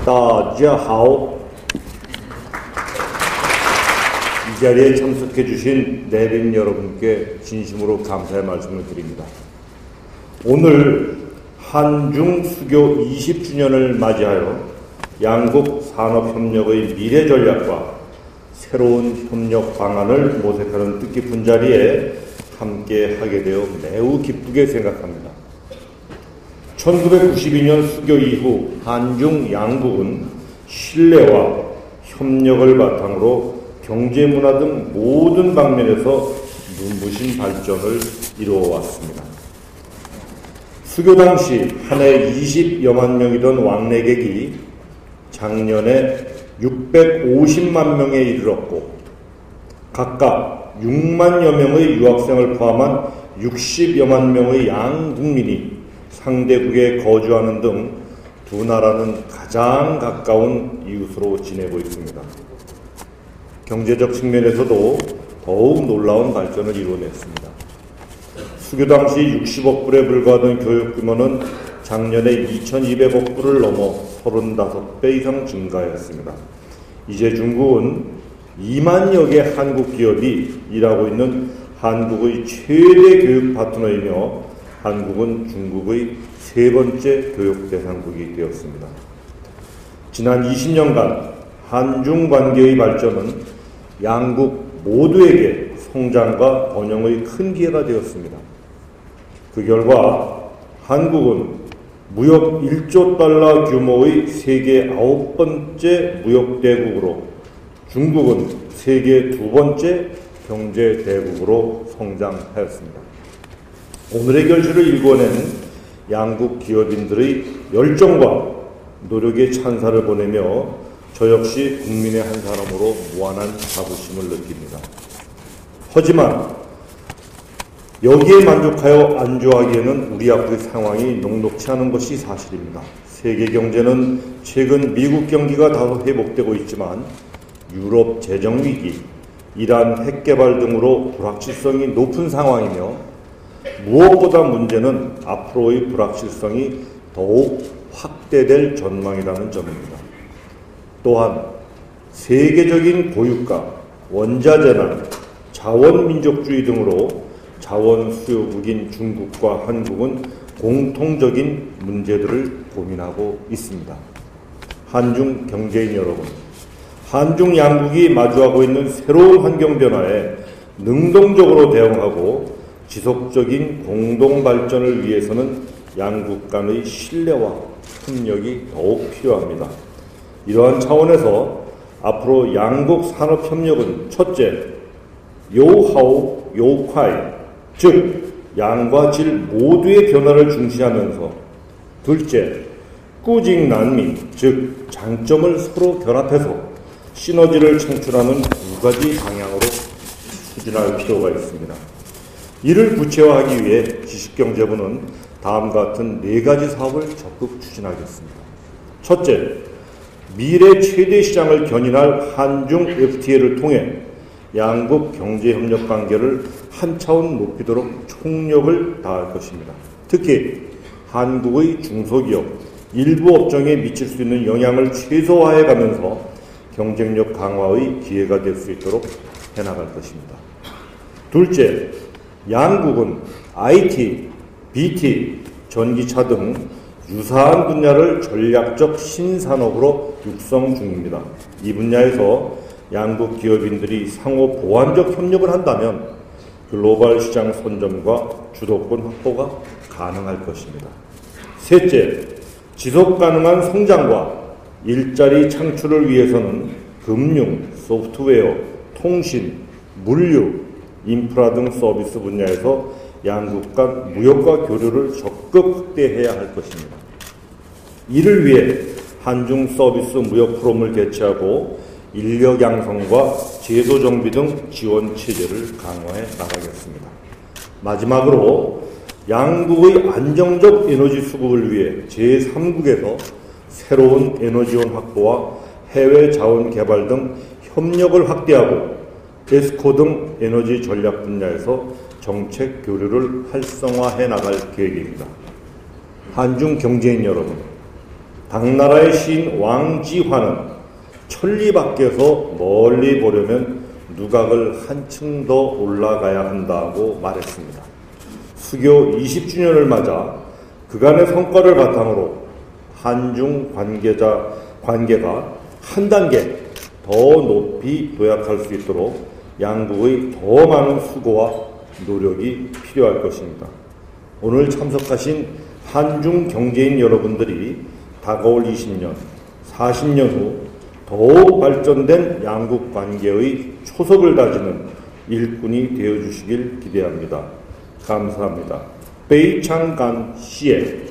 大家好. 이 자리에 참석해 주신 내빈 여러분께 진심으로 감사의 말씀을 드립니다. 오늘 한중 수교 20주년을 맞이하여 양국 산업협력의 미래 전략과 새로운 협력 방안을 모색하는 뜻깊은 자리에 함께 하게 되어 매우 기쁘게 생각합니다. 1992년 수교 이후 한중 양국은 신뢰와 협력을 바탕으로 경제, 문화 등 모든 방면에서 눈부신 발전을 이루어왔습니다. 수교 당시 한 해 20여만 명이던 왕래객이 작년에 650만 명에 이르렀고 각각 6만여 명의 유학생을 포함한 60여만 명의 양국민이 상대국에 거주하는 등 두 나라는 가장 가까운 이웃으로 지내고 있습니다. 경제적 측면에서도 더욱 놀라운 발전을 이루어냈습니다. 수교 당시 60억 불에 불과하던 교육 규모는 작년에 2200억 불을 넘어 35배 이상 증가했습니다. 이제 중국은 2만여 개 한국 기업이 일하고 있는 한국의 최대 교육 파트너이며 한국은 중국의 세 번째 교육 대상국이 되었습니다. 지난 20년간 한중 관계의 발전은 양국 모두에게 성장과 번영의 큰 기회가 되었습니다. 그 결과 한국은 무역 1조 달러 규모의 세계 9번째 무역대국으로, 중국은 세계 2번째 경제대국으로 성장하였습니다. 오늘의 결실을 일궈낸 양국 기업인들의 열정과 노력의 찬사를 보내며 저 역시 국민의 한 사람으로 무한한 자부심을 느낍니다. 하지만 여기에 만족하여 안주하기에는 우리 앞의 상황이 녹록치 않은 것이 사실입니다. 세계 경제는 최근 미국 경기가 다소 회복되고 있지만 유럽 재정위기, 이란 핵개발 등으로 불확실성이 높은 상황이며 무엇보다 문제는 앞으로의 불확실성이 더욱 확대될 전망이라는 점입니다. 또한 세계적인 고유가, 원자재난, 자원민족주의 등으로 자원 수요국인 중국과 한국은 공통적인 문제들을 고민하고 있습니다. 한중 경제인 여러분, 한중 양국이 마주하고 있는 새로운 환경 변화에 능동적으로 대응하고 지속적인 공동 발전을 위해서는 양국 간의 신뢰와 협력이 더욱 필요합니다. 이러한 차원에서 앞으로 양국 산업협력은 첫째, 요하오, 요콰이, 즉 양과 질 모두의 변화를 중시하면서 둘째, 꾸직난미, 즉 장점을 서로 결합해서 시너지를 창출하는 두 가지 방향으로 추진할 필요가 있습니다. 이를 구체화하기 위해 지식경제부는 다음과 같은 네 가지 사업을 적극 추진하겠습니다. 첫째, 미래 최대 시장을 견인할 한중 FTA를 통해 양국 경제협력 관계를 한 차원 높이도록 총력을 다할 것입니다. 특히 한국의 중소기업, 일부 업종에 미칠 수 있는 영향을 최소화해가면서 경쟁력 강화의 기회가 될 수 있도록 해나갈 것입니다. 둘째, 양국은 IT, BT, 전기차 등 유사한 분야를 전략적 신산업으로 육성 중입니다. 이 분야에서 양국 기업인들이 상호 보완적 협력을 한다면 글로벌 시장 선점과 주도권 확보가 가능할 것입니다. 셋째, 지속 가능한 성장과 일자리 창출을 위해서는 금융, 소프트웨어, 통신, 물류, 인프라 등 서비스 분야에서 양국 간 무역과 교류를 적극 확대해야 할 것입니다. 이를 위해 한중 서비스 무역 포럼을 개최하고 인력 양성과 제도 정비 등 지원 체제를 강화해 나가겠습니다. 마지막으로 양국의 안정적 에너지 수급을 위해 제3국에서 새로운 에너지원 확보와 해외 자원 개발 등 협력을 확대하고 에스코 등 에너지 전략 분야에서 정책 교류를 활성화해 나갈 계획입니다. 한중 경제인 여러분, 당나라의 시인 왕지화는 천리 밖에서 멀리 보려면 누각을 한층 더 올라가야 한다고 말했습니다. 수교 20주년을 맞아 그간의 성과를 바탕으로 한중 관계가 한 단계 더 높이 도약할 수 있도록 양국의 더 많은 수고와 노력이 필요할 것입니다. 오늘 참석하신 한중 경제인 여러분들이 다가올 20년, 40년 후 더욱 발전된 양국 관계의 초석을 다지는 일꾼이 되어주시길 기대합니다. 감사합니다. 베이창간 시에